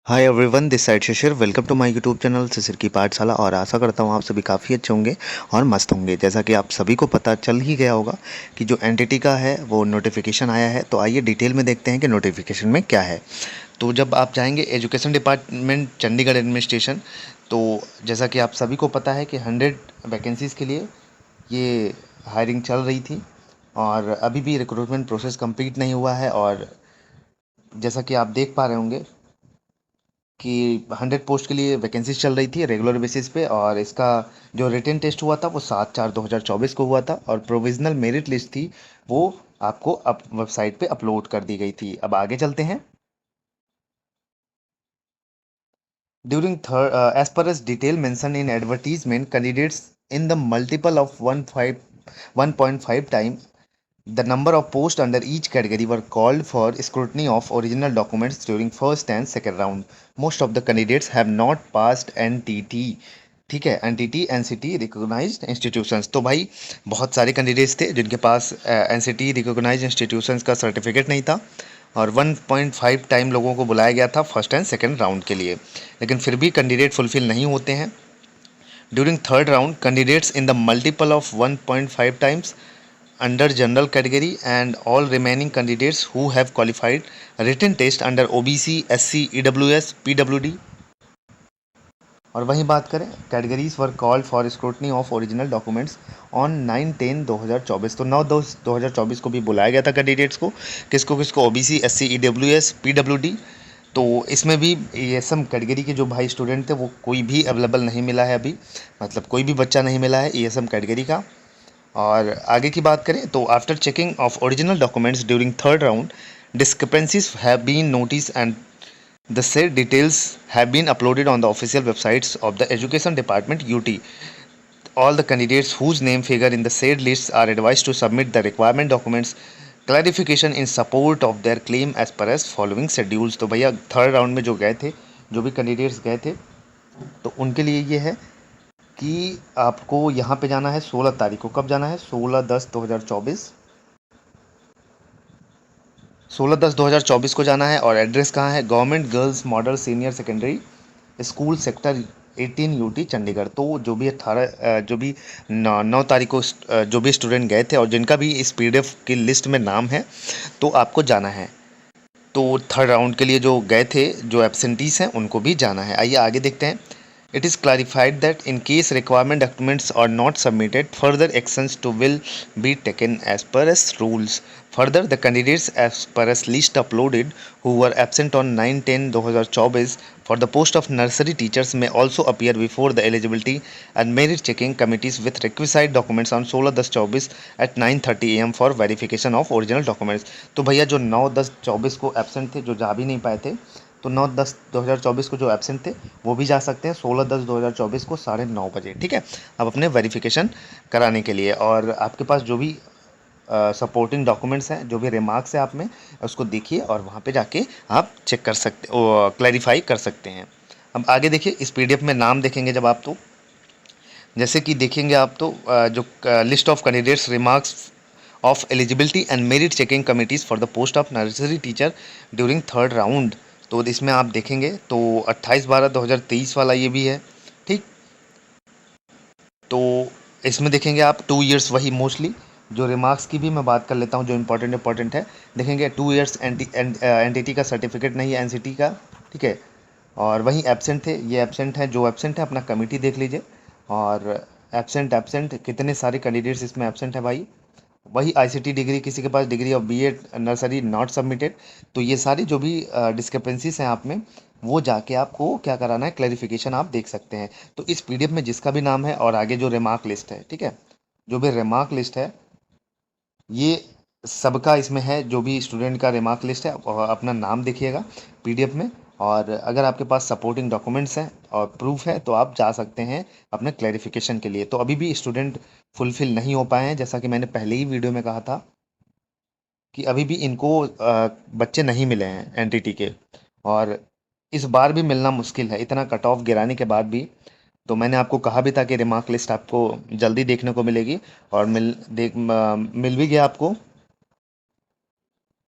Hi everyone, this side Shishir. Welcome to my YouTube channel Shishir की पाठशाला। और आशा करता हूँ आप सभी काफ़ी अच्छे होंगे और मस्त होंगे। जैसा कि आप सभी को पता चल ही गया होगा कि जो एनटीटी का है वो नोटिफिकेशन आया है। तो आइए डिटेल में देखते हैं कि नोटिफिकेशन में क्या है। तो जब आप जाएंगे एजुकेशन डिपार्टमेंट चंडीगढ़ एडमिनिस्ट्रेशन, तो जैसा कि आप सभी को पता है कि 100 वैकेंसीज़ के लिए ये हायरिंग चल रही थी और अभी भी रिक्रूटमेंट प्रोसेस कंप्लीट नहीं हुआ है। और जैसा कि आप देख पा रहे होंगे कि 100 पोस्ट के लिए वैकेंसीज चल रही थी रेगुलर बेसिस पे। और इसका जो रिटन टेस्ट हुआ था वो 7/4/2024 को हुआ था और प्रोविजनल मेरिट लिस्ट थी वो आपको वेबसाइट पे अपलोड कर दी गई थी। अब आगे चलते हैं। During third, as per as detail mention in advertisement, candidates in the multiple of 1.5 time the number of posts under each category were called for scrutiny of original documents during first and second round. Most of the candidates have not passed NTT। ठीक है, NTT NCT recognised institutions. तो भाई बहुत सारे candidates थे जिनके पास NCT recognised institutions का certificate नहीं था और 1.5 टाइम लोगों को बुलाया गया था फर्स्ट एंड सेकेंड राउंड के लिए, लेकिन फिर भी कैंडिडेट फुलफिल नहीं होते हैं। During third round, candidates in the multiple of 1.5 times under general category and all remaining candidates who have qualified written test under OBC, SC, EWS, PWD। और वहीं बात करें categories were called for scrutiny of original documents on 9/10/2024। तो 9/10/2024 को भी बुलाया गया था कैंडिडेट्स को। किसको किसको? OBC, SC, EWS, PWD। तो इसमें भी ये सब कैटेगरी के जो भाई स्टूडेंट थे वो कोई भी अवेलेबल नहीं मिला है अभी, मतलब कोई भी बच्चा नहीं मिला है ये सब कैटेगरी का। और आगे की बात करें तो after checking of original documents during third round, discrepancies have been noticed and the said details have been uploaded on the official websites of the Education Department UT। All the candidates whose name figure in the said lists are advised to submit the requirement documents clarification in support of their claim as per as following schedules। तो भैया third round में जो गए थे, जो भी candidates गए थे, तो उनके लिए ये है कि आपको यहाँ पे जाना है 16 तारीख को। कब जाना है? 16/10/2024। 16/10/2024 को जाना है। और एड्रेस कहाँ है? Government girls model senior secondary school sector 18 UT Chandigarh. तो जो भी 18 जो भी 9 तारीख को जो भी स्टूडेंट गए थे और जिनका भी इस PDF की लिस्ट में नाम है तो आपको जाना है। तो थर्ड राउंड के लिए जो गए थे, जो एब्सेंटीज हैं, उनको भी जाना है। आइए आगे देखते हैं। It is clarified that in case requirement documents are not submitted, further actions to will be taken as per as rules। Further, the candidates as per as list uploaded who were absent on 9/10/2024 for the post of nursery teachers may also appear before the eligibility and merit checking committees with requisite documents on 16/10/24 at 9:30 AM for verification of original documents। तो भैया जो 9/10/24 को absent थे, जो जा भी नहीं पाए थे, तो 9/10/2024 को जो एबसेंट थे वो भी जा सकते हैं 16/10/2024 को 9:30 बजे। ठीक है, अब अपने वेरिफिकेशन कराने के लिए। और आपके पास जो भी सपोर्टिंग डॉक्यूमेंट्स हैं, जो भी रिमार्क्स है आप में, उसको देखिए और वहाँ पे जाके आप चेक कर सकते, क्लैरिफाई कर सकते हैं। अब आगे देखिए, इस PDF में नाम देखेंगे जब आप, तो जैसे कि देखेंगे आप, तो जो list of candidates remarks of eligibility and merit checking committees for the post of nursery teacher during third round, तो इसमें आप देखेंगे तो 28/12/2023 वाला ये भी है। ठीक, तो इसमें देखेंगे आप 2 years, वही मोस्टली जो रिमार्क्स की भी मैं बात कर लेता हूँ जो इंपॉर्टेंट है। देखेंगे 2 years NTT का सर्टिफिकेट नहीं है, NCT का। ठीक है, और वहीं एबसेंट थे, ये एबसेंट है, जो एबसेंट है अपना कमिटी देख लीजिए। और एबसेंट कितने सारे कैंडिडेट्स इसमें एबसेंट है भाई। वही ICT डिग्री, किसी के पास degree of BA nursery not submitted. तो ये सारी जो भी डिस्क्रिपेंसीज हैं आप में, वो जाके आपको क्या कराना है, क्लैरिफिकेशन आप देख सकते हैं। तो इस PDF में जिसका भी नाम है और आगे जो रिमार्क लिस्ट है, ठीक है, जो भी रिमार्क लिस्ट है ये सबका इसमें है। जो भी स्टूडेंट का रिमार्क लिस्ट है अपना नाम देखिएगा PDF में। और अगर आपके पास सपोर्टिंग डॉक्यूमेंट्स हैं और प्रूफ है तो आप जा सकते हैं अपने क्लैरिफिकेशन के लिए। तो अभी भी स्टूडेंट फुलफिल नहीं हो पाए हैं, जैसा कि मैंने पहले ही वीडियो में कहा था कि अभी भी इनको बच्चे नहीं मिले हैं NTT के। और इस बार भी मिलना मुश्किल है, इतना कट ऑफ गिराने के बाद भी। तो मैंने आपको कहा भी था कि रिमार्क लिस्ट आपको जल्दी देखने को मिलेगी और मिल भी गया आपको।